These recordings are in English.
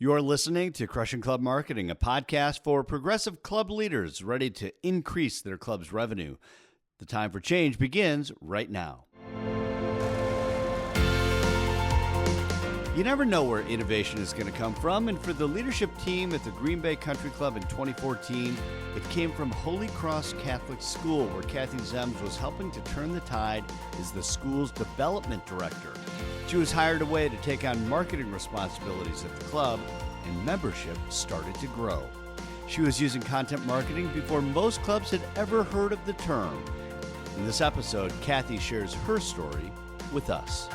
You're listening to Crushing Club Marketing, a podcast for progressive club leaders ready to increase their club's revenue. The time for change begins right now. You never know where innovation is going to come from, and for the leadership team at the Green Bay Country Club in 2014, it came from Holy Cross Catholic School, where Kathy Zems was helping to turn the tide as the school's development director. She was hired away to take on marketing responsibilities at the club, and membership started to grow. She was using content marketing before most clubs had ever heard of the term. In this episode, Kathy shares her story with us.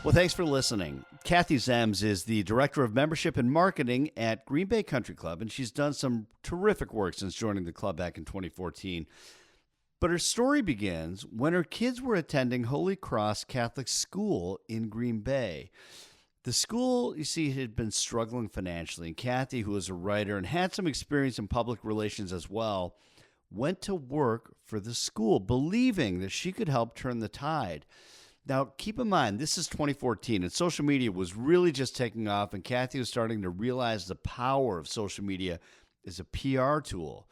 Well, thanks for listening. Kathy Zems is the Director of Membership and Marketing at Green Bay Country Club, and she's done some terrific work since joining the club back in 2014. But her story begins when her kids were attending Holy Cross Catholic School in Green Bay. The school, you see, had been struggling financially, and Kathy, who was a writer and had some experience in public relations as well, went to work for the school, believing that she could help turn the tide. Now, keep in mind, this is 2014, and social media was really just taking off, and Kathy was starting to realize the power of social media as a PR tool.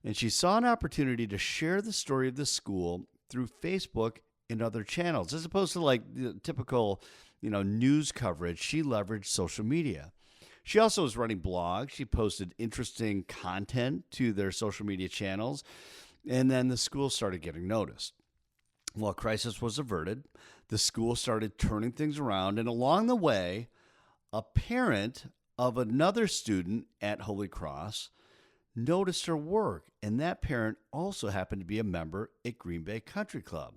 And she saw an opportunity to share the story of the school through Facebook and other channels. As opposed to like the typical, news coverage, she leveraged social media. She also was running blogs. She posted interesting content to their social media channels. And then the school started getting noticed. Well, crisis was averted. The school started turning things around. And along the way, a parent of another student at Holy Cross noticed her work, and that parent also happened to be a member at Green Bay Country Club.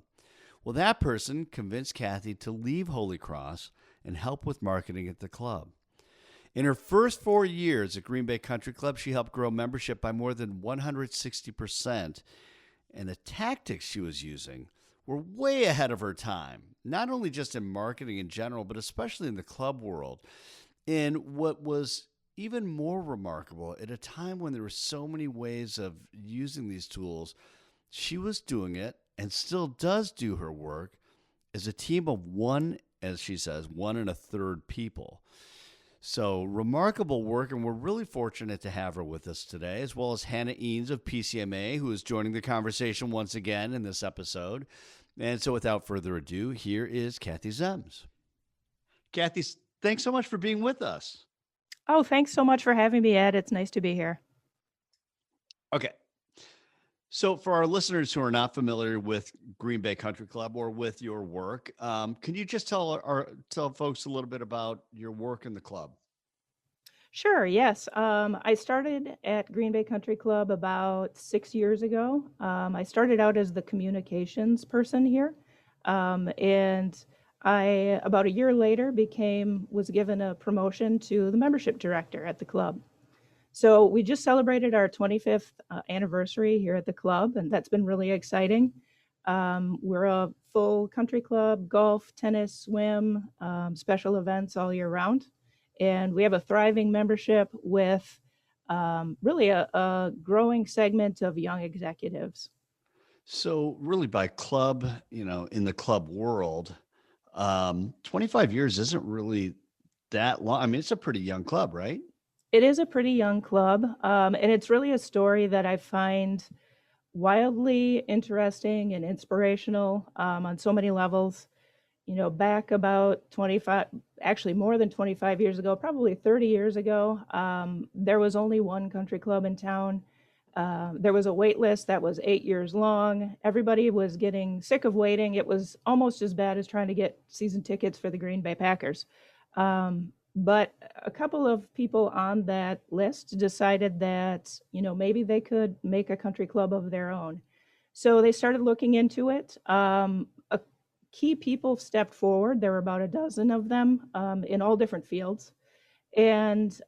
Well, that person convinced Kathy to leave Holy Cross and help with marketing at the club. In her first 4 years at Green Bay Country Club, she helped grow membership by more than 160%, and the tactics she was using were way ahead of her time, not only just in marketing in general, but especially in the club world. And what was even more remarkable, at a time when there were so many ways of using these tools, she was doing it and still does do her work as a team of one, as she says, 1 1/3 people. So remarkable work, and we're really fortunate to have her with us today, as well as Hannah Eanes of PCMA, who is joining the conversation once again in this episode. And so without further ado, here is Kathy Zems. Kathy, thanks so much for being with us. Oh, thanks so much for having me, Ed. It's nice to be here. Okay. So for our listeners who are not familiar with Green Bay Country Club or with your work, can you just tell folks a little bit about your work in the club? Sure, yes. I started at Green Bay Country Club about 6 years ago. I started out as the communications person here, and I, about a year later, was given a promotion to the membership director at the club. So we just celebrated our 25th anniversary here at the club, and that's been really exciting. We're a full country club, golf, tennis, swim, special events all year round. And we have a thriving membership with really a growing segment of young executives. So really by club, in the club world, 25 years isn't really that long. I mean, it's a pretty young club, right? It is a pretty young club, and it's really a story that I find wildly interesting and inspirational on so many levels. Back about 25, actually more than 25 years ago, probably 30 years ago, there was only one country club in town. There was a wait list that was 8 years long. Everybody was getting sick of waiting. It was almost as bad as trying to get season tickets for the Green Bay Packers. But a couple of people on that list decided that, maybe they could make a country club of their own. So they started looking into it. Key people stepped forward. There were about a dozen of them in all different fields. And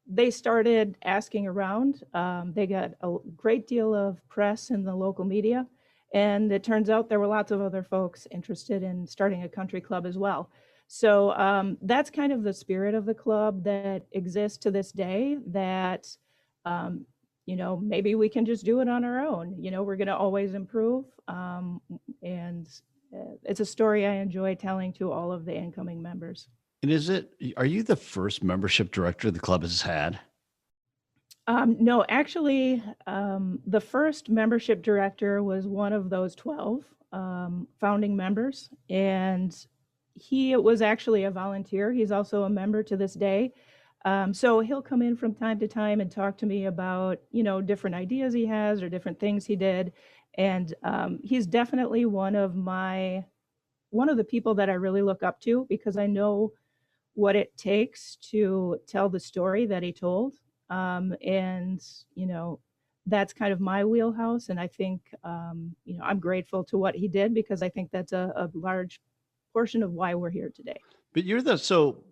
they started asking around. They got a great deal of press in the local media. And it turns out there were lots of other folks interested in starting a country club as well. So that's kind of the spirit of the club that exists to this day, that, maybe we can just do it on our own. We're going to always improve. And it's a story I enjoy telling to all of the incoming members. And are you the first membership director the club has had? No, actually, the first membership director was one of those 12 founding members, and he was actually a volunteer. He's also a member to this day. So he'll come in from time to time and talk to me about, different ideas he has or different things he did. And he's definitely one of the people that I really look up to because I know what it takes to tell the story that he told. And, you know, that's kind of my wheelhouse. And I think, I'm grateful to what he did because I think that's a large portion of why we're here today. But you're the so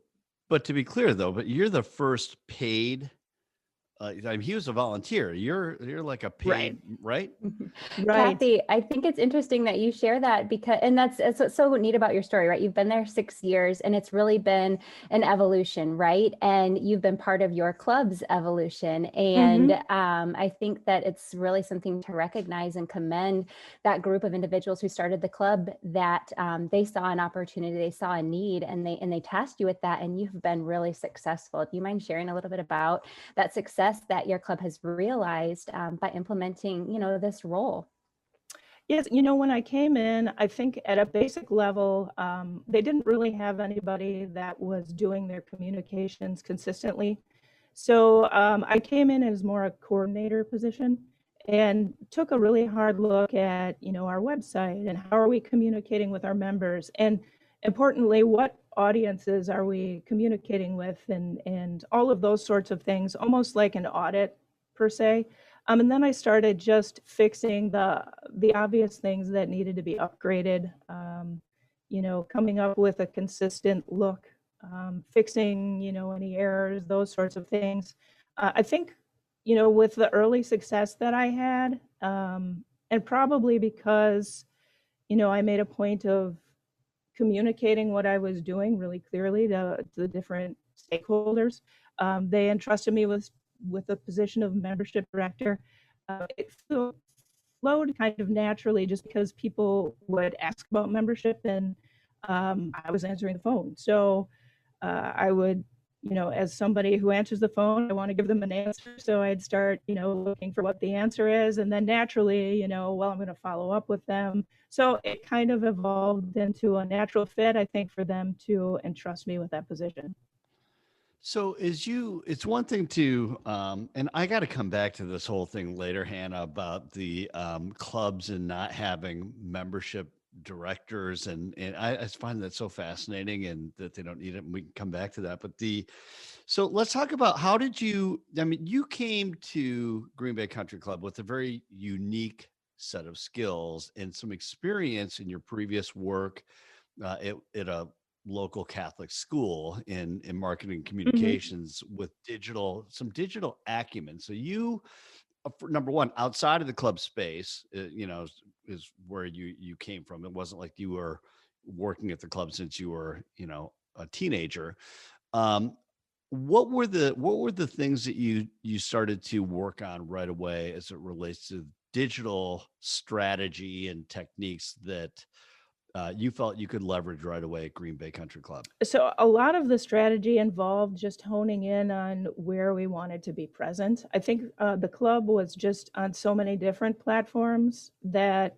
but to be clear though, but you're the first paid I mean, he was a volunteer. You're like a Right. paid, right? Right. Kathy, I think it's interesting that you share that because, and that's what's so neat about your story, right? You've been there 6 years and it's really been an evolution, right? And you've been part of your club's evolution. And I think that it's really something to recognize and commend that group of individuals who started the club that they saw an opportunity, they saw a need, and they tasked you with that, and you've been really successful. Do you mind sharing a little bit about that success that your club has realized by implementing, this role? Yes, when I came in, I think at a basic level, they didn't really have anybody that was doing their communications consistently. So I came in as more a coordinator position and took a really hard look at, our website and how are we communicating with our members, and importantly, what audiences are we communicating with, and all of those sorts of things, almost like an audit per se. And then I started just fixing the obvious things that needed to be upgraded. Coming up with a consistent look, fixing any errors, those sorts of things. I think with the early success that I had, and probably because I made a point of communicating what I was doing really clearly to the different stakeholders. They entrusted me with the position of membership director. It flowed kind of naturally just because people would ask about membership, and I was answering the phone. So I would, as somebody who answers the phone, I want to give them an answer. So I'd start, looking for what the answer is. And then naturally, well, I'm going to follow up with them. So it kind of evolved into a natural fit, I think, for them to entrust me with that position. So it's one thing to, and I got to come back to this whole thing later, Hannah, about the clubs and not having membership directors, and I find that so fascinating, and that they don't need it. And we can come back to that. So let's talk about how did you? I mean, you came to Green Bay Country Club with a very unique set of skills and some experience in your previous work at a local Catholic school in marketing and Mm-hmm. communications with some digital acumen. So for number one, outside of the club space, is where you came from. It wasn't like you were working at the club since you were, a teenager. Um, what were the things that you started to work on right away as it relates to digital strategy and techniques that you felt you could leverage right away at Green Bay Country Club? So a lot of the strategy involved just honing in on where we wanted to be present. I think the club was just on so many different platforms that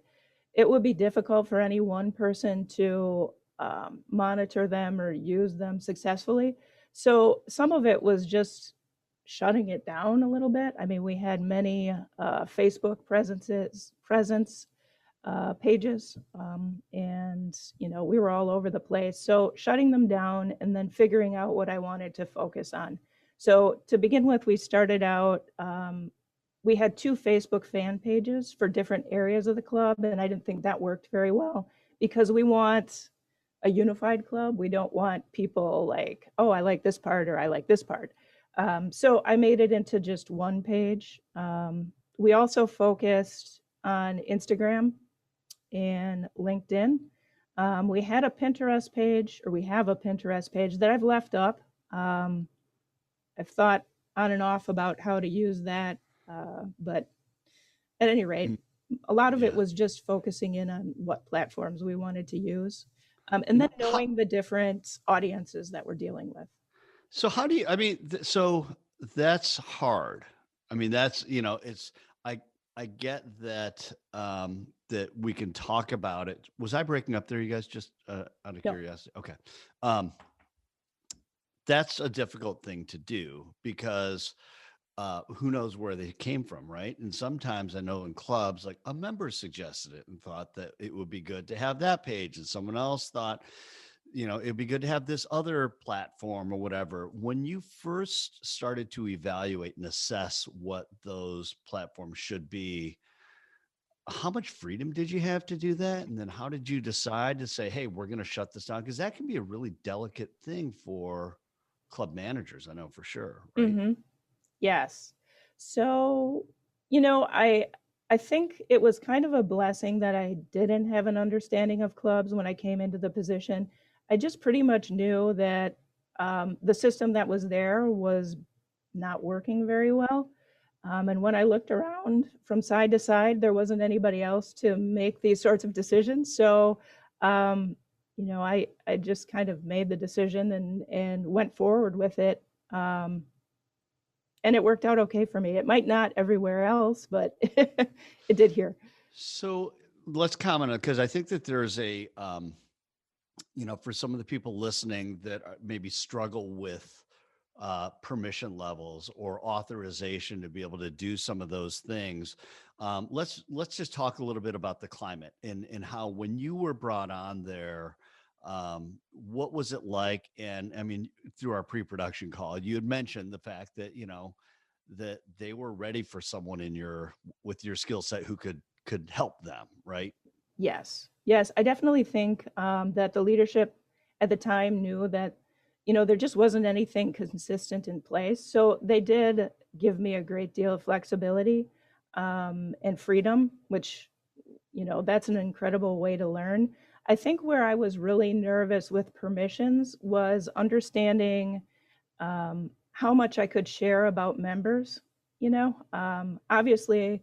it would be difficult for any one person to monitor them or use them successfully. So some of it was just shutting it down a little bit. I mean, we had many Facebook presence pages, and we were all over the place. So shutting them down and then figuring out what I wanted to focus on. So to begin with, we started out. We had 2 Facebook fan pages for different areas of the club, and I didn't think that worked very well because we want a unified club. We don't want people like, oh, I like this part or I like this part. So I made it into just one page. We also focused on Instagram and LinkedIn. We had a Pinterest page, or we have a Pinterest page that I've left up. I've thought on and off about how to use that, but at any rate, Mm, a lot of it yeah. was just focusing in on what platforms we wanted to use. And then How, knowing the different audiences that we're dealing with. so how do you, I mean, so that's hard. I mean, that's, it's, I, I get that, that we can talk about it. Was I breaking up there, you guys, just out of No. curiosity? Okay. Um, that's a difficult thing to do because who knows where they came from, right? And sometimes I know in clubs, like a member suggested it and thought that it would be good to have that page, and someone else thought, it'd be good to have this other platform or whatever. When you first started to evaluate and assess what those platforms should be, how much freedom did you have to do that? And then how did you decide to say, hey, we're going to shut this down? Because that can be a really delicate thing for club managers, I know for sure, right? Hmm. Yes. So, you know, I think it was kind of a blessing that I didn't have an understanding of clubs when I came into the position. I just pretty much knew that the system that was there was not working very well. And when I looked around from side to side, there wasn't anybody else to make these sorts of decisions. So, um, I just kind of made the decision and went forward with it. Um, and it worked out okay for me. It might not everywhere else, but it did here. So let's comment on, because I think that there's for some of the people listening that maybe struggle with permission levels or authorization to be able to do some of those things. Let's just talk a little bit about the climate and how when you were brought on there, what was it like? And I mean, through our pre-production call, you had mentioned the fact that that they were ready for someone with your skill set who could help them, right? Yes. Yes. I definitely think that the leadership at the time knew that, there just wasn't anything consistent in place. So they did give me a great deal of flexibility and freedom, which, that's an incredible way to learn. I think where I was really nervous with permissions was understanding how much I could share about members. Obviously,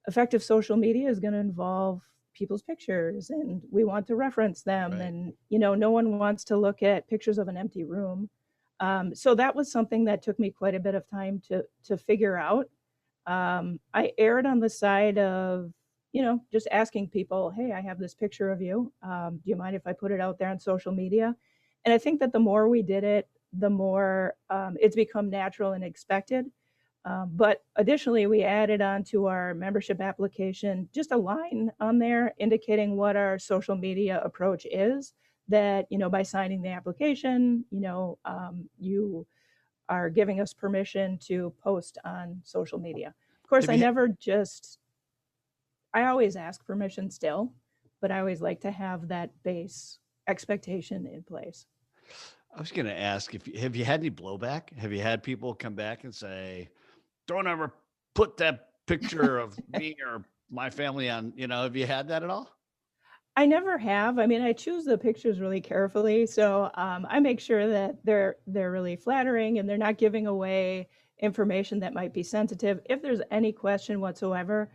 effective social media is going to involve people's pictures, and we want to reference them. Right. And, no one wants to look at pictures of an empty room. So that was something that took me quite a bit of time to figure out. I erred on the side of, just asking people, hey, I have this picture of you. Do you mind if I put it out there on social media? And I think that the more we did it, the more it's become natural and expected. But additionally, we added onto our membership application just a line on there indicating what our social media approach is. That, by signing the application, you are giving us permission to post on social media. Of course, Have you I always ask permission still, but I always like to have that base expectation in place. I was going to ask, if have you had any blowback? Have you had people come back and say, "Don't ever put that picture of me or my family on"? Have you had that at all? I never have. I mean, I choose the pictures really carefully, so I make sure that they're really flattering and they're not giving away information that might be sensitive. If there's any question whatsoever,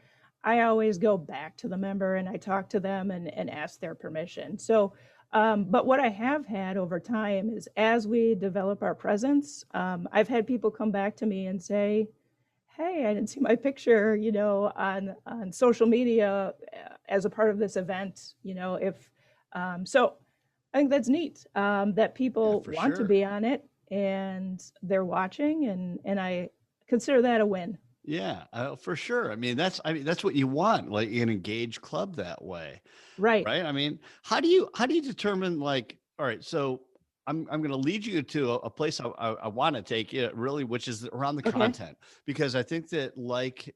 I always go back to the member and I talk to them and ask their permission. So, but what I have had over time is as we develop our presence, I've had people come back to me and say, hey, I didn't see my picture, on social media as a part of this event. If so, I think that's neat that Yeah, people for want to sure. be on it and they're watching, and I consider that a win. Yeah, for sure. I mean, that's what you want, like an engaged club that way, Right. right? I mean, how do you determine, like, all right, so I'm going to lead you to a place I want to take you really, which is around the Okay. content, because I think that, like,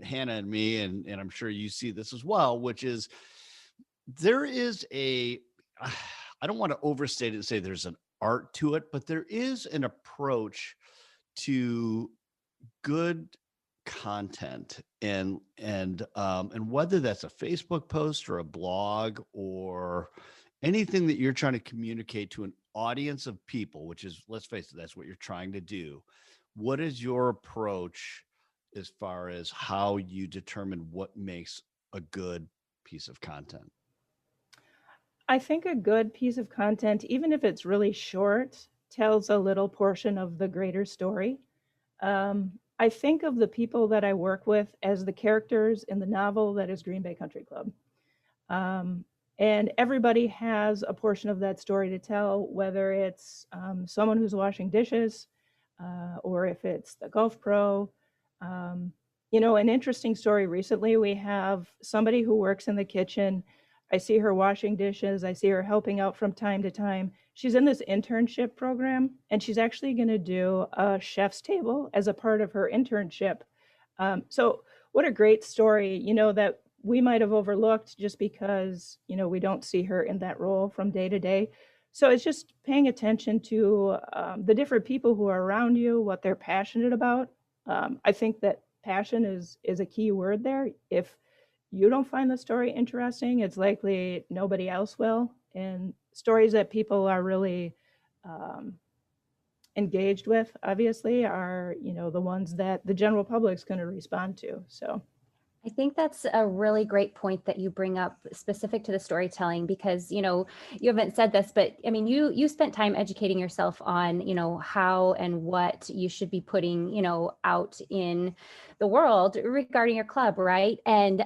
Hannah and me, and I'm sure you see this as well, which is there is I don't want to overstate it and say there's an art to it, but there is an approach to good content, and whether that's a Facebook post or a blog or anything that you're trying to communicate to an audience of people, which is, let's face it, that's what you're trying to do. What is your approach as far as how you determine what makes a good piece of content? I think a good piece of content, even if it's really short, tells a little portion of the greater story. I think of the people that I work with as the characters in the novel that is Green Bay Country Club. Um, and everybody has a portion of that story to tell, whether it's someone who's washing dishes or if it's the golf pro. Um, an interesting story recently, we have somebody who works in the kitchen. I see her washing dishes. I see her helping out from time to time. She's in this internship program, and she's actually going to do a chef's table as a part of her internship. So, what a great story, that we might have overlooked just because, we don't see her in that role from day to day. So it's just paying attention to the different people who are around you, what they're passionate about. I think that passion is a key word there. If you don't find the story interesting, it's likely nobody else will. And stories that people are really um, engaged with, obviously, are the ones that the general public's going to respond to. So. I think that's a really great point that you bring up specific to the storytelling, because, you haven't said this, but I mean, you spent time educating yourself on, how and what you should be putting, out in the world regarding your club, right? And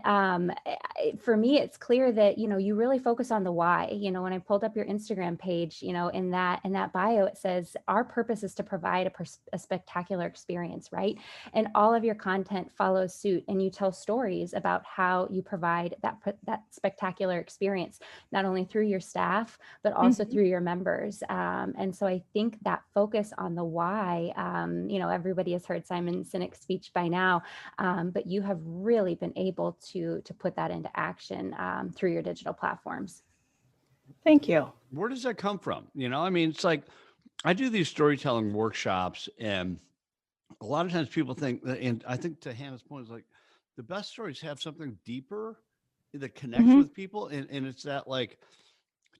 for me, it's clear that, you really focus on the why. When I pulled up your Instagram page, in that bio, it says our purpose is to provide a spectacular experience, right? And all of your content follows suit, and you tell stories about how you provide that spectacular experience, not only through your staff, but also through your members. And so I think that focus on the why, everybody has heard Simon Sinek's speech by now, but you have really been able to put that into action through your digital platforms. Thank you. Where does that come from? I mean, it's like I do these storytelling workshops, and a lot of times people think that, and I think to Hannah's point, is like the best stories have something deeper that connects with people. And it's that, like,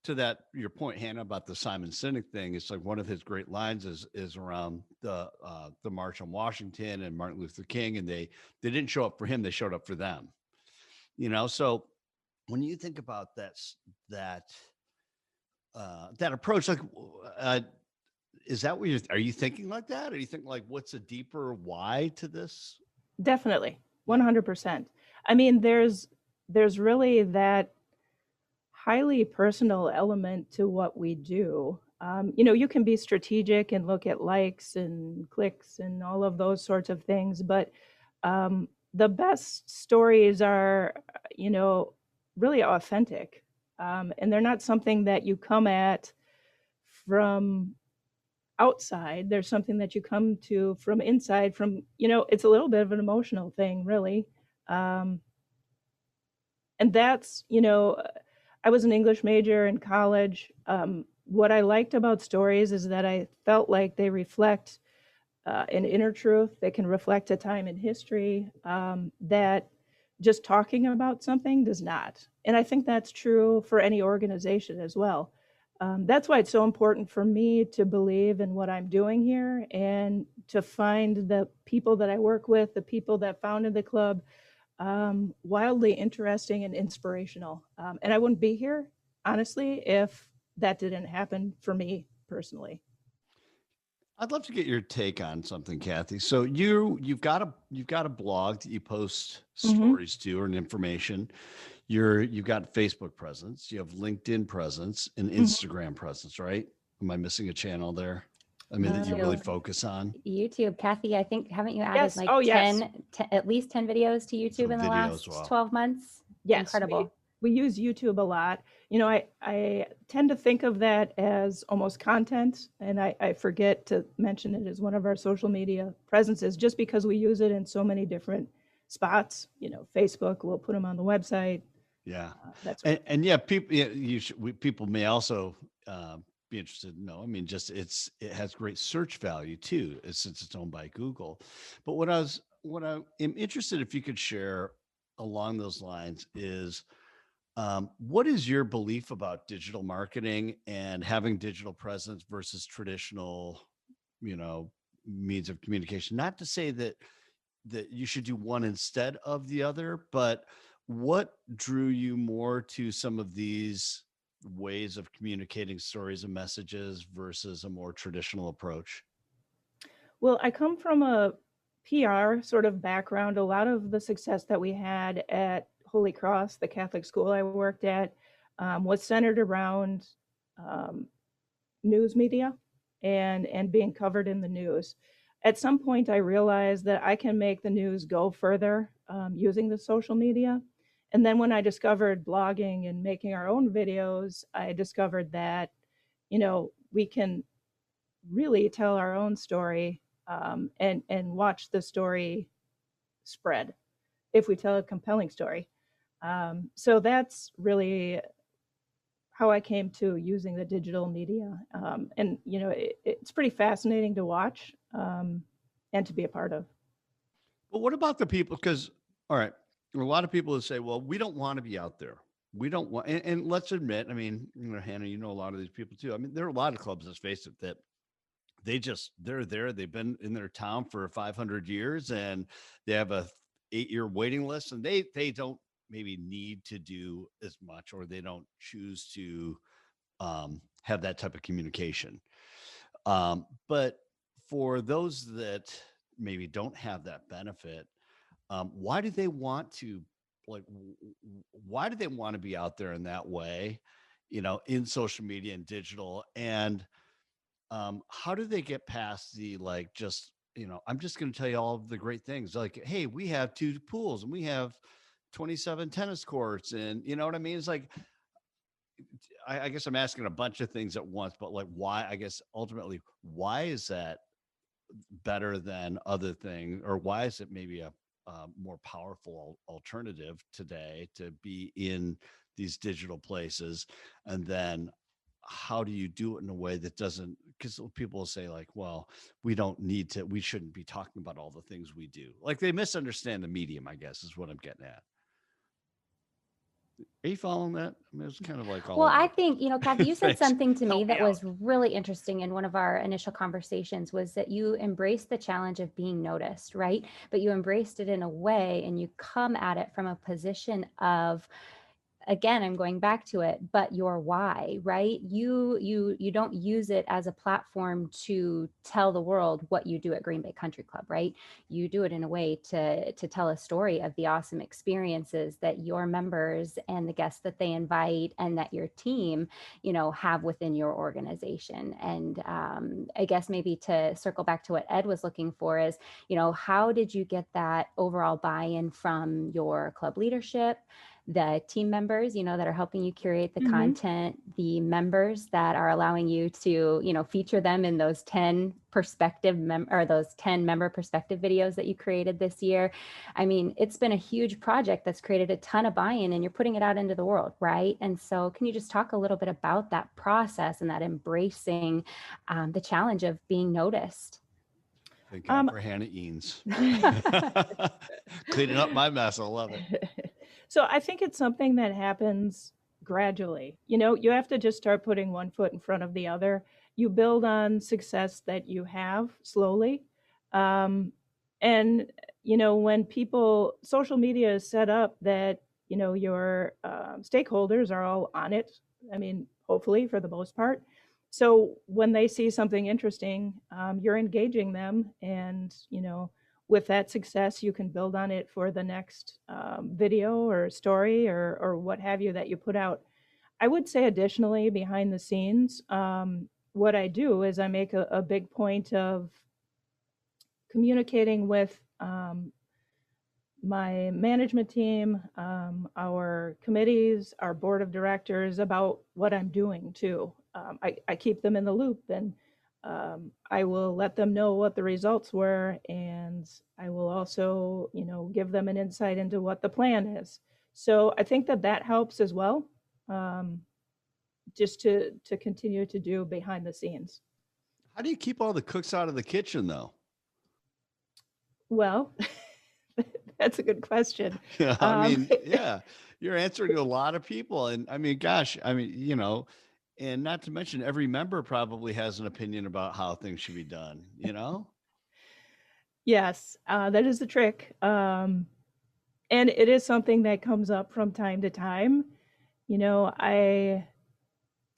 to that, your point, Hannah, about the Simon Sinek thing, it's like one of his great lines is around the March on Washington and Martin Luther King. And they didn't show up for him, they showed up for them. So when you think about that approach, like, is that what are you thinking like that? Or you think like, what's a deeper why to this? Definitely. 100%. I mean, there's really that highly personal element to what we do. You can be strategic and look at likes and clicks and all of those sorts of things, but the best stories are, really authentic. And they're not something that you come at from outside. There's something that you come to from inside, it's a little bit of an emotional thing, really. And that's, I was an English major in college. What I liked about stories is that I felt like they reflect an inner truth. They can reflect a time in history that just talking about something does not. And I think that's true for any organization as well. That's why it's so important for me to believe in what I'm doing here and to find the people that I work with, the people that founded the club, wildly interesting and inspirational. And I wouldn't be here, honestly, if that didn't happen for me personally. I'd love to get your take on something, Kathy. So you've got a blog that you post stories to, or an information. You've got Facebook presence, you have LinkedIn presence, and Instagram presence, right? Am I missing a channel there? I mean, that you really focus on? YouTube. Kathy, I think, haven't you added Yes. like Yes. 10, at least 10 videos to YouTube Some in the videos, last wow. 12 months? Yes. Incredible. We use YouTube a lot. I tend to think of that as almost content, and I forget to mention it as one of our social media presences, just because we use it in so many different spots. Facebook, we'll put them on the website. Yeah. That's And yeah, people may also be interested to know. I mean, just it has great search value too, since it's owned by Google. But what I am interested, if you could share along those lines, is what is your belief about digital marketing and having digital presence versus traditional, means of communication? Not to say that you should do one instead of the other, but what drew you more to some of these ways of communicating stories and messages versus a more traditional approach? Well, I come from a PR sort of background. A lot of the success that we had at Holy Cross, the Catholic school I worked at, was centered around um, news media and being covered in the news. At some point, I realized that I can make the news go further using the social media. And then when I discovered blogging and making our own videos, I discovered that, we can really tell our own story and watch the story spread if we tell a compelling story. So that's really how I came to using the digital media. And, it's pretty fascinating to watch and to be a part of. But what about the people? Because, all right, a lot of people would say, well, we don't want to be out there. We don't want, and let's admit, I mean, Hannah, you know a lot of these people too. I mean, there are a lot of clubs, let's face it, that they're there. They've been in their town for 500 years and they have a 8-year waiting list, and they don't maybe need to do as much, or they don't choose to have that type of communication. But for those that maybe don't have that benefit, why do they want to like? Why do they want to be out there in that way? In social media and digital, and how do they get past the like? Just I'm just going to tell you all of the great things. Like, hey, we have 2 pools and we have 27 tennis courts, and you know what I mean. It's like I guess I'm asking a bunch of things at once, but like, why? I guess ultimately, why is that better than other things, or why is it maybe a more powerful alternative today to be in these digital places? And then how do you do it in a way that doesn't, because people will say like, well, we shouldn't be talking about all the things we do. Like they misunderstand the medium, I guess is what I'm getting at. Are you following that? I mean, it's kind of like all Well, over I the think, Kathy, you said Thanks. something to me Help me that out. was really interesting in one of our initial conversations, was that you embraced the challenge of being noticed, right? But you embraced it in a way and you come at it from a position of, again, I'm going back to it, but your why, right? You don't use it as a platform to tell the world what you do at Green Bay Country Club, right? You do it in a way to tell a story of the awesome experiences that your members and the guests that they invite and that your team, have within your organization. And I guess maybe to circle back to what Ed was looking for is, how did you get that overall buy-in from your club leadership, the team members, that are helping you curate the content, the members that are allowing you to, feature them in those 10 those 10 member perspective videos that you created this year. I mean, it's been a huge project that's created a ton of buy-in and you're putting it out into the world, right? And so can you just talk a little bit about that process and that embracing the challenge of being noticed? Thank God for Hannah Eanes. Cleaning up my mess. I love it. So I think it's something that happens gradually. You have to just start putting one foot in front of the other. You build on success that you have slowly. And, when social media is set up that, your stakeholders are all on it. I mean, hopefully for the most part. So when they see something interesting, you're engaging them, and with that success, you can build on it for the next video or story or what have you that you put out. I would say, additionally, behind the scenes, what I do is I make a big point of communicating with my management team, our committees, our board of directors about what I'm doing too. I keep them in the loop, and I will let them know what the results were, and I will also, give them an insight into what the plan is. So I think that helps as well, just to continue to do behind the scenes. How do you keep all the cooks out of the kitchen, though? Well, that's a good question. Yeah, I mean, yeah, you're answering to a lot of people, and I mean, gosh, I mean, and not to mention every member probably has an opinion about how things should be done. Yes, that is the trick. And it is something that comes up from time to time. I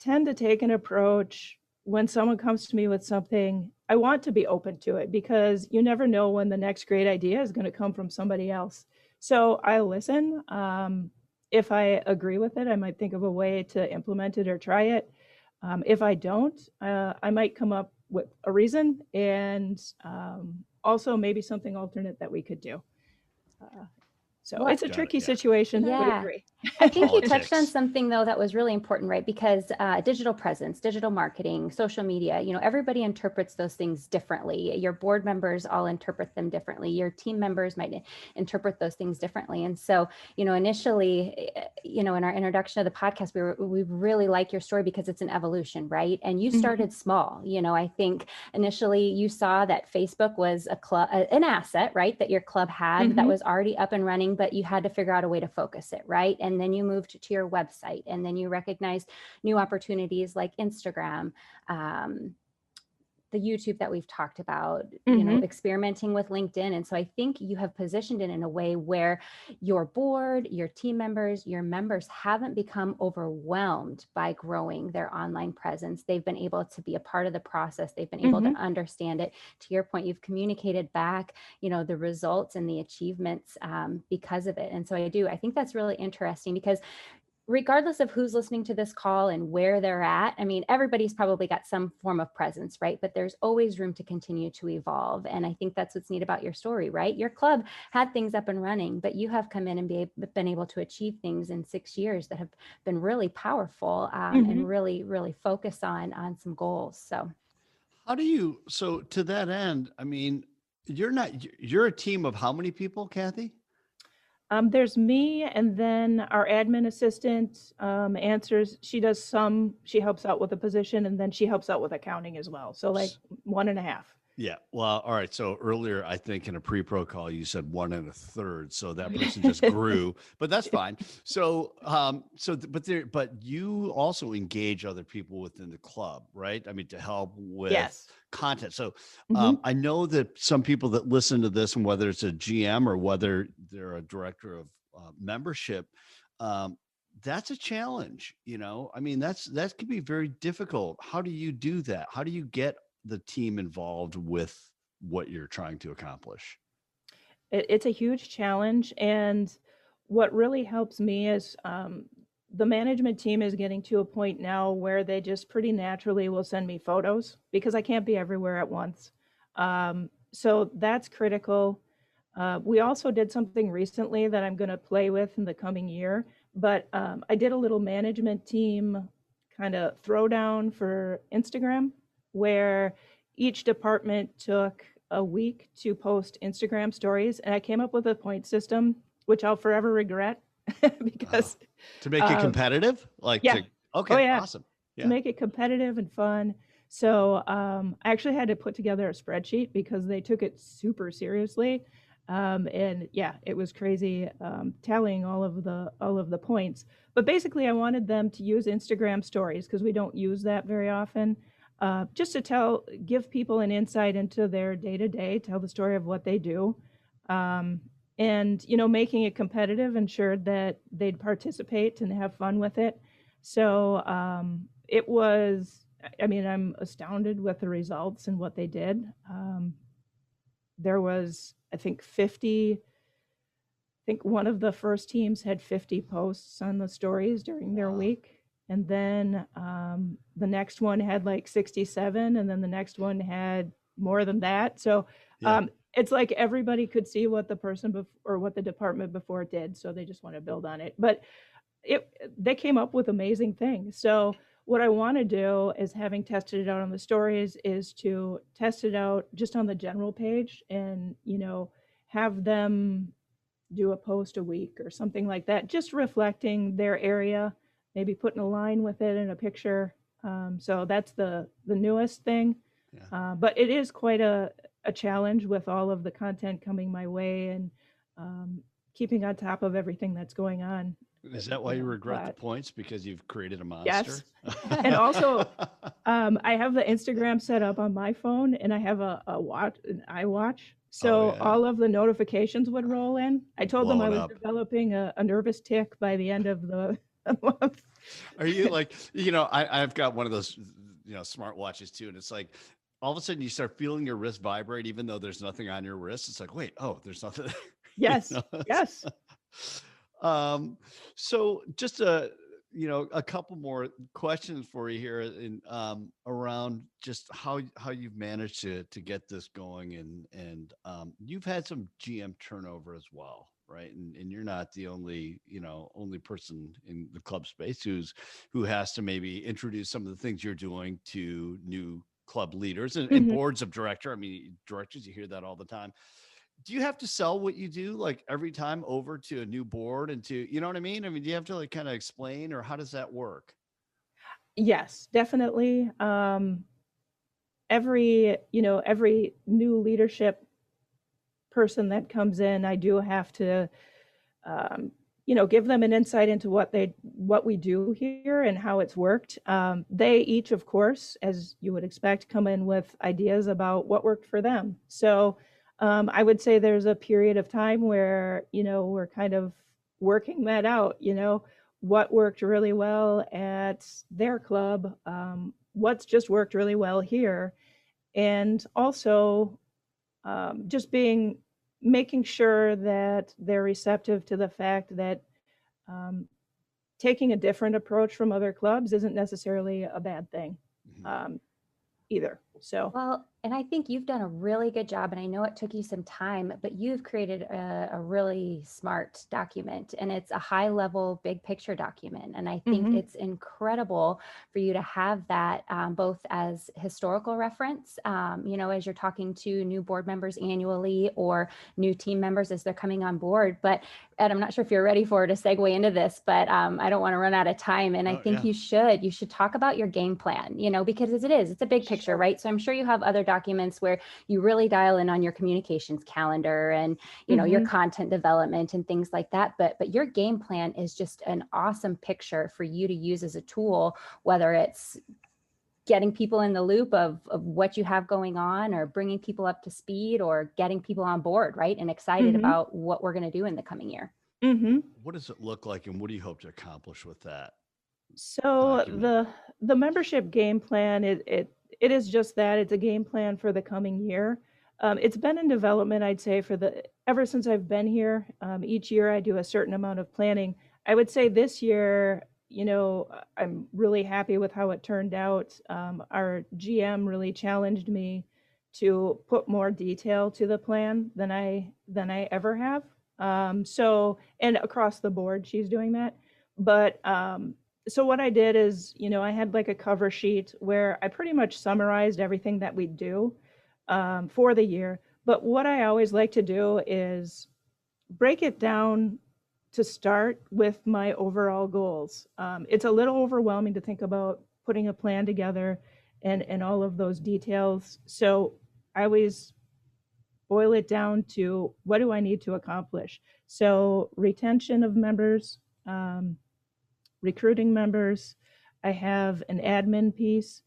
tend to take an approach when someone comes to me with something. I want to be open to it because you never know when the next great idea is going to come from somebody else. So I listen. If I agree with it, I might think of a way to implement it or try it. If I don't, I might come up with a reason and also maybe something alternate that we could do. So Well, it's a Got it, tricky yeah. situation. I would Yeah. agree. I think you touched on Politics. something though that was really important, right? Because digital presence, digital marketing, social media, everybody interprets those things differently. Your board members all interpret them differently. Your team members might interpret those things differently. And so, initially, in our introduction of the podcast, we really like your story because it's an evolution, right? And you started small. I think initially you saw that Facebook was an asset, right? That your club had that was already up and running, but you had to figure out a way to focus it, right? And then you moved to your website, and then you recognized new opportunities like Instagram, the YouTube that we've talked about, experimenting with LinkedIn. And so I think you have positioned it in a way where your board, your team members, your members haven't become overwhelmed by growing their online presence. They've been able to be a part of the process. They've been able to understand it. To your point, you've communicated back, the results and the achievements because of it. And so I think that's really interesting because regardless of who's listening to this call and where they're at, I mean, everybody's probably got some form of presence, right? But there's always room to continue to evolve. And I think that's what's neat about your story, right? Your club had things up and running, but you have come in and been able to achieve things in 6 years that have been really powerful and really, really focus on some goals. So So to that end, I mean, you're a team of how many people, Kathy? There's me, and then our admin assistant answers. She helps out with the position, and then she helps out with accounting as well. So like 1.5. Yeah. Well, all right. So earlier, I think in a pre-pro call, you said 1 1/3. So that person just grew, but that's fine. So, but you also engage other people within the club, right? I mean, to help with content. So I know that some people that listen to this, and whether it's a GM or whether they're a director of membership, that's a challenge. I mean, that could be very difficult. How do you do that? How do you get the team involved with what you're trying to accomplish? It's a huge challenge. And what really helps me is the management team is getting to a point now where they just pretty naturally will send me photos because I can't be everywhere at once. So that's critical. We also did something recently that I'm going to play with in the coming year, but I did a little management team kind of throwdown for Instagram where each department took a week to post Instagram stories. And I came up with a point system, which I'll forever regret because to make it competitive, okay, awesome. To make it competitive and fun. So I actually had to put together a spreadsheet because they took it super seriously. And yeah, it was crazy tallying all of the points. But basically, I wanted them to use Instagram stories because we don't use that very often. Just to give people an insight into their day-to-day, tell the story of what they do, and making it competitive ensured that they'd participate and have fun with it. So it was. I mean, I'm astounded with the results and what they did. There was, I think, 50. I think one of the first teams had 50 posts on the stories during their week. And then the next one had like 67, and then the next one had more than that. So it's like everybody could see what the person or what the department before did. So they just want to build on it. But they came up with amazing things. So what I want to do is, having tested it out on the stories, is to test it out just on the general page and, have them do a post a week or something like that, just reflecting their area, maybe putting a line with it and a picture. So that's the newest thing. But it is quite a challenge with all of the content coming my way and keeping on top of everything that's going on. Is that why you regret the points? Because you've created a monster? Yes. And also, I have the Instagram set up on my phone, and I have an iWatch. So all of the notifications would roll in. I told them I was developing a nervous tick by the end of the a month. Are you like, I've got one of those, smart watches too. And it's like, all of a sudden you start feeling your wrist vibrate, even though there's nothing on your wrist. It's like, wait, oh, there's nothing. you Yes, know? yes. um, so just a couple more questions for you here in, around just how you've managed to get this going, and you've had some GM turnover as well, right? And you're not the only person in the club space who has to maybe introduce some of the things you're doing to new club leaders and Mhm. boards of director. I mean, directors, you hear that all the time. Do you have to sell what you do like every time over to a new board and to, you know what I mean? I mean, do you have to like kind of explain, or how does that work? Yes, definitely. Every new leadership person that comes in, I do have to, um, give them an insight into what we do here and how it's worked. They each, of course, as you would expect, come in with ideas about what worked for them. So I would say there's a period of time where, we're kind of working that out, what worked really well at their club, what's just worked really well here. And also just making sure that they're receptive to the fact that um, taking a different approach from other clubs isn't necessarily a bad thing Mhm. um, either. So, Well, and I think you've done a really good job, and I know it took you some time, but you've created a really smart document, and it's a high level, big picture document. And I think mhm, it's incredible for you to have that both as historical reference, as you're talking to new board members annually or new team members as they're coming on board. But Ed, I'm not sure if you're ready for to segue into this, but I don't want to run out of time. And I Oh think yeah. you should talk about your game plan, because it's a big picture, right? So I'm sure you have other documents where you really dial in on your communications calendar and, your mhm, content development and things like that. But your game plan is just an awesome picture for you to use as a tool, whether it's getting people in the loop of what you have going on or bringing people up to speed or getting people on board, right? And excited mhm, about what we're going to do in the coming year. mhm. What does it look like, and what do you hope to accomplish with that So document? the membership game plan, it is just that, it's a game plan for the coming year. It's been in development, I'd say, for the ever since I've been here. Each year I do a certain amount of planning. I would say this year, I'm really happy with how it turned out. Our GM really challenged me to put more detail to the plan than I ever have. And across the board, she's doing that. But so what I did is, I had like a cover sheet where I pretty much summarized everything that we do for the year. But what I always like to do is break it down to start with my overall goals. It's a little overwhelming to think about putting a plan together and all of those details. So I always boil it down to what do I need to accomplish? So retention of members, um, recruiting members. I have an admin piece.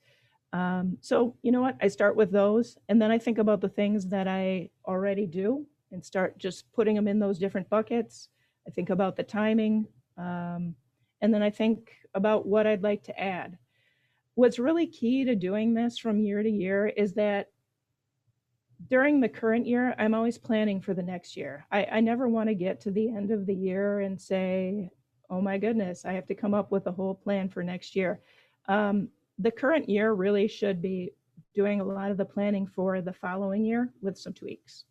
So, you know what? I start with those. And then I think about the things that I already do and start just putting them in those different buckets. I think about the timing. Um, and then I think about what I'd like to add. What's really key to doing this from year to year is that during the current year, I'm always planning for the next year. I never want to get to the end of the year and say, oh my goodness, I have to come up with a whole plan for next year. Um, the current year really should be doing a lot of the planning for the following year with some tweaks.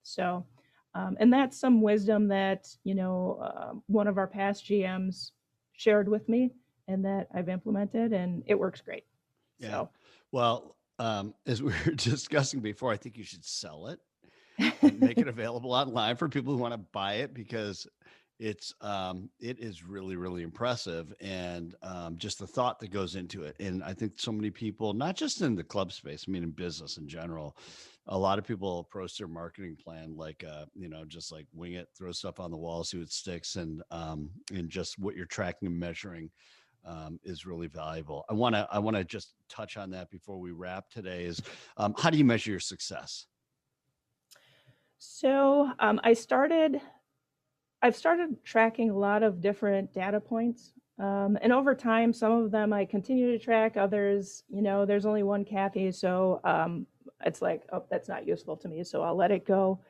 So, and that's some wisdom that, one of our past GMs shared with me and that I've implemented, and it works great. Yeah. So, Well, as we were discussing before, I think you should sell it and make it available online for people who want to buy it, because it is really really impressive, and just the thought that goes into it. And I think so many people, not just in the club space, I mean in business in general, a lot of people approach their marketing plan like just like wing it, throw stuff on the wall, see what sticks, and just what you're tracking and measuring is really valuable. I want to just touch on that before we wrap today. Is how do you measure your success? so I've started tracking a lot of different data points. And over time, some of them I continue to track, others, there's only one Kathy. So it's like, oh, that's not useful to me. So I'll let it go.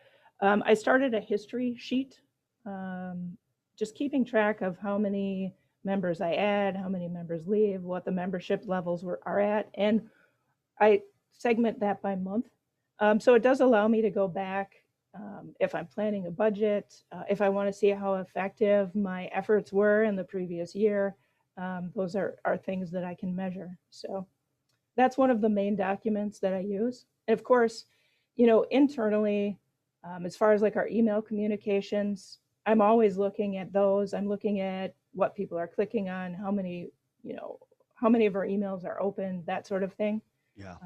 I started a history sheet, um, just keeping track of how many members I add, how many members leave, what the membership levels are at. And I segment that by month. So it does allow me to go back if I'm planning a budget, if I want to see how effective my efforts were in the previous year. Those are things that I can measure. So that's one of the main documents that I use. And of course, internally, as far as like our email communications, I'm always looking at those. I'm looking at what people are clicking on, how many of our emails are open, that sort of thing. Yeah.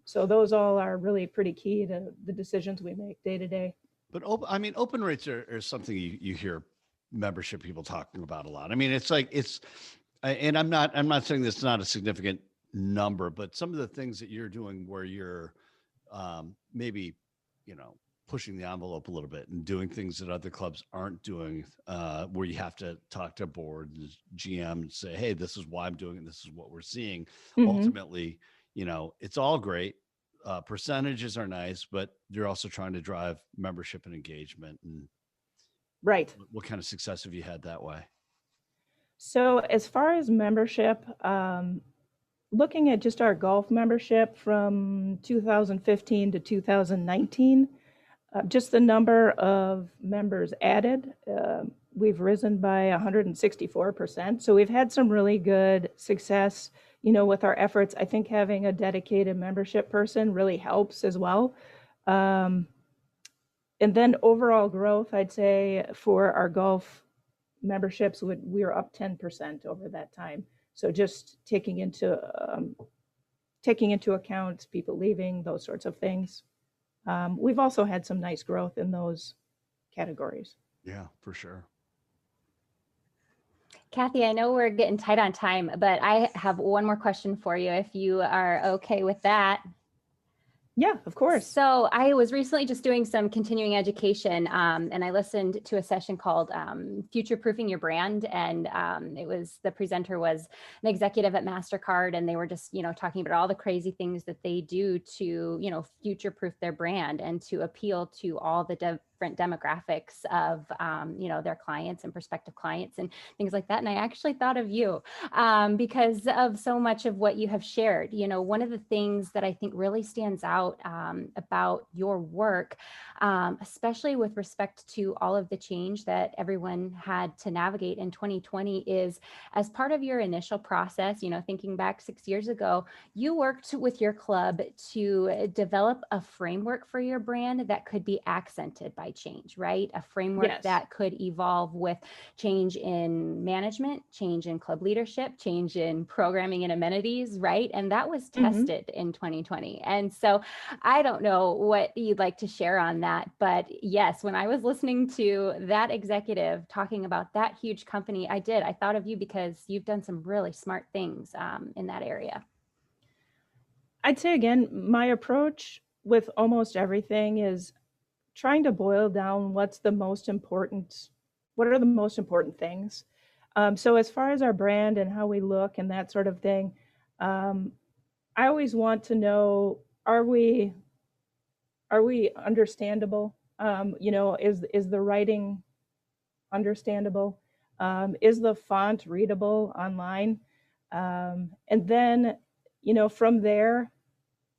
So those all are really pretty key to the decisions we make day to day. But I mean, open rates are something you hear membership people talking about a lot. I mean, it's like and I'm not saying this is not a significant number, but some of the things that you're doing where you're maybe pushing the envelope a little bit and doing things that other clubs aren't doing, where you have to talk to board and GM and say, hey, this is why I'm doing it. This is what we're seeing. Ultimately, it's all great. Percentages are nice, but you're also trying to drive membership and engagement. And Right. what kind of success have you had that way? So as far as membership, looking at just our golf membership from 2015 to 2019, just the number of members added, we've risen by 164%. So we've had some really good success, with our efforts. I think having a dedicated membership person really helps as well. And then overall growth, I'd say for our golf memberships, we were up 10% over that time. So just taking into account people leaving, those sorts of things. We've also had some nice growth in those categories. Yeah, for sure. Kathy, I know we're getting tight on time, but I have one more question for you if you are okay with that. Yeah, of course. So I was recently just doing some continuing education, and I listened to a session called Future Proofing Your Brand. And the presenter was an executive at MasterCard, and they were just, talking about all the crazy things that they do to, future proof their brand and to appeal to all the different demographics of, their clients and prospective clients and things like that. And I actually thought of you because of so much of what you have shared. One of the things that I think really stands out about your work, especially with respect to all of the change that everyone had to navigate in 2020, is as part of your initial process, thinking back 6 years ago, you worked with your club to develop a framework for your brand that could be accented by change, right? A framework Yes. that could evolve with change in management, change in club leadership, change in programming and amenities, right? And that was tested in 2020. And so I don't know what you'd like to share on that, but yes, when I was listening to that executive talking about that huge company, I thought of you because you've done some really smart things in that area. I'd say again, my approach with almost everything is trying to boil down what are the most important things. So as far as our brand and how we look and that sort of thing, I always want to know, are we understandable? Is the writing understandable? Is the font readable online? And then, from there,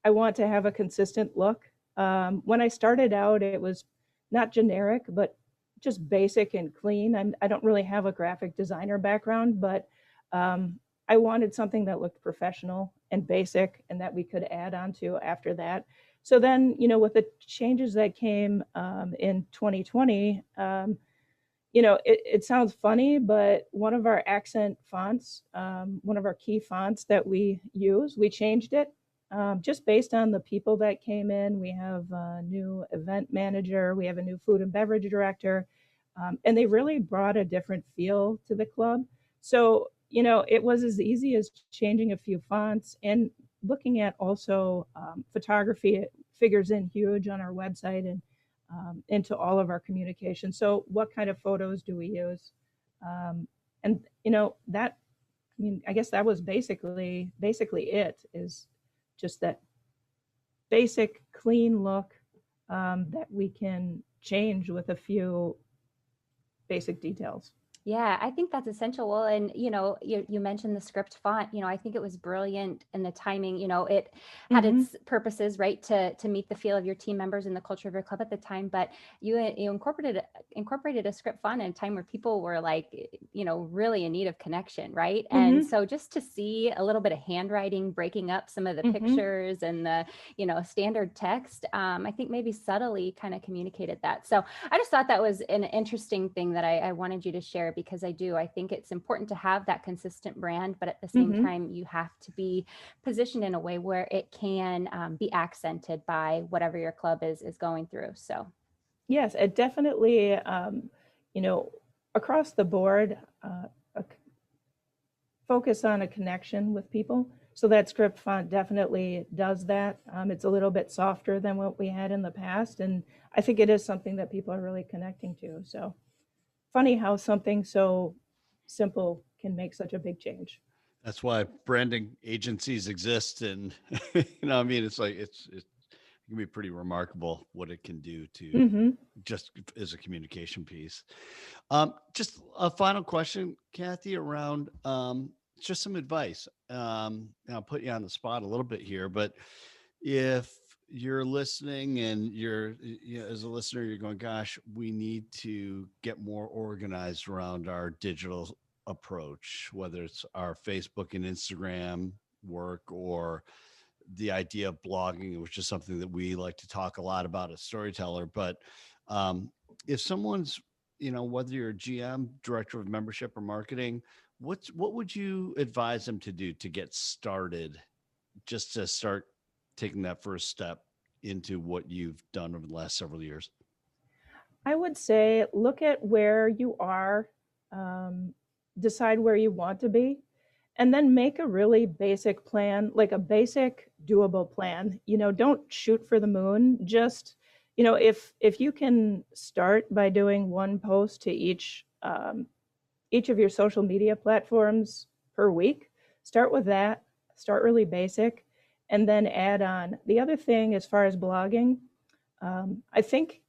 I want to have a consistent look. When I started out, it was not generic, but just basic and clean. I don't really have a graphic designer background, but I wanted something that looked professional and basic and that we could add on to after that. So then, with the changes that came in 2020, it sounds funny, but one of our accent fonts, one of our key fonts that we use, we changed it just based on the people that came in. We have a new event manager, we have a new food and beverage director, and they really brought a different feel to the club. So, it was as easy as changing a few fonts and looking at also photography. It figures in huge on our website and into all of our communication. So what kind of photos do we use? And that mean, I guess that was basically it, is just that basic clean look that we can change with a few basic details. Yeah, I think that's essential. Well, and you mentioned the script font. I think it was brilliant, and the timing. It had its purposes, right, to meet the feel of your team members and the culture of your club at the time. But you incorporated a script font in a time where people were like, really in need of connection, right? And so just to see a little bit of handwriting breaking up some of the pictures and the standard text, I think maybe subtly kind of communicated that. So I just thought that was an interesting thing that I wanted you to share, because I think it's important to have that consistent brand, but at the same time, you have to be positioned in a way where it can be accented by whatever your club is going through. So yes, it definitely, across the board, focus on a connection with people. So that script font definitely does that. It's a little bit softer than what we had in the past, and I think it is something that people are really connecting to. So funny how something so simple can make such a big change. That's why branding agencies exist. And, it's like, it can be pretty remarkable what it can do to just as a communication piece. Just a final question, Kathy, around just some advice. I'll put you on the spot a little bit here, but if you're listening and as a listener, you're going, gosh, we need to get more organized around our digital approach, whether it's our Facebook and Instagram work or the idea of blogging, which is something that we like to talk a lot about as Storyteller. But if someone's, whether you're a GM, director of membership or marketing, what would you advise them to do to get started, just to start taking that first step into what you've done over the last several years? I would say look at where you are, decide where you want to be, and then make a really basic plan, like a basic doable plan. Don't shoot for the moon. Just, if you can start by doing one post to each of your social media platforms per week, start with that, start really basic, and then add on. The other thing, as far as blogging, I think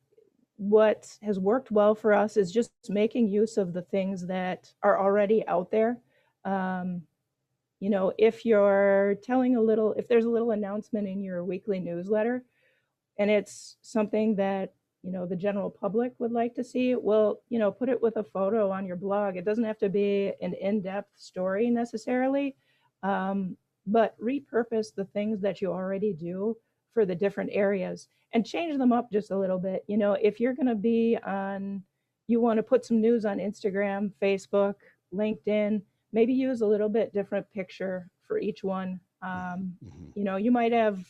what has worked well for us is just making use of the things that are already out there. If you're if there's a little announcement in your weekly newsletter, and it's something that, the general public would like to see, well, put it with a photo on your blog. It doesn't have to be an in-depth story necessarily. But repurpose the things that you already do for the different areas and change them up just a little bit. If you're going to you want to put some news on Instagram, Facebook, LinkedIn, maybe use a little bit different picture for each one. You might have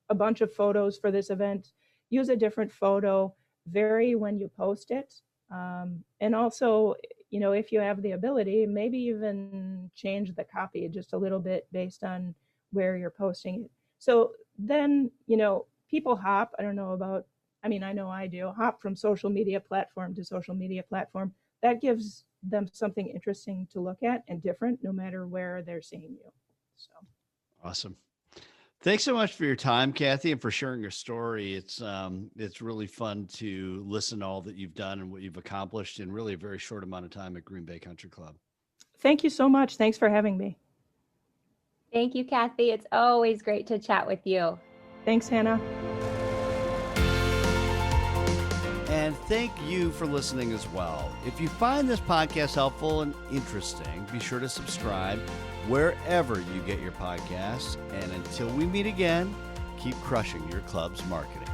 a bunch of photos for this event. Use a different photo, vary when you post it. And also, if you have the ability, maybe even change the copy just a little bit based on where you're posting it. So then, people hop. I know I do, hop from social media platform to social media platform. That gives them something interesting to look at and different, no matter where they're seeing you. So awesome. Thanks so much for your time, Kathy, and for sharing your story. It's really fun to listen to all that you've done and what you've accomplished in really a very short amount of time at Green Bay Country Club. Thank you so much. Thanks for having me. Thank you, Kathy. It's always great to chat with you. Thanks, Hannah. And thank you for listening as well. If you find this podcast helpful and interesting, be sure to subscribe wherever you get your podcasts. And until we meet again, keep crushing your club's marketing.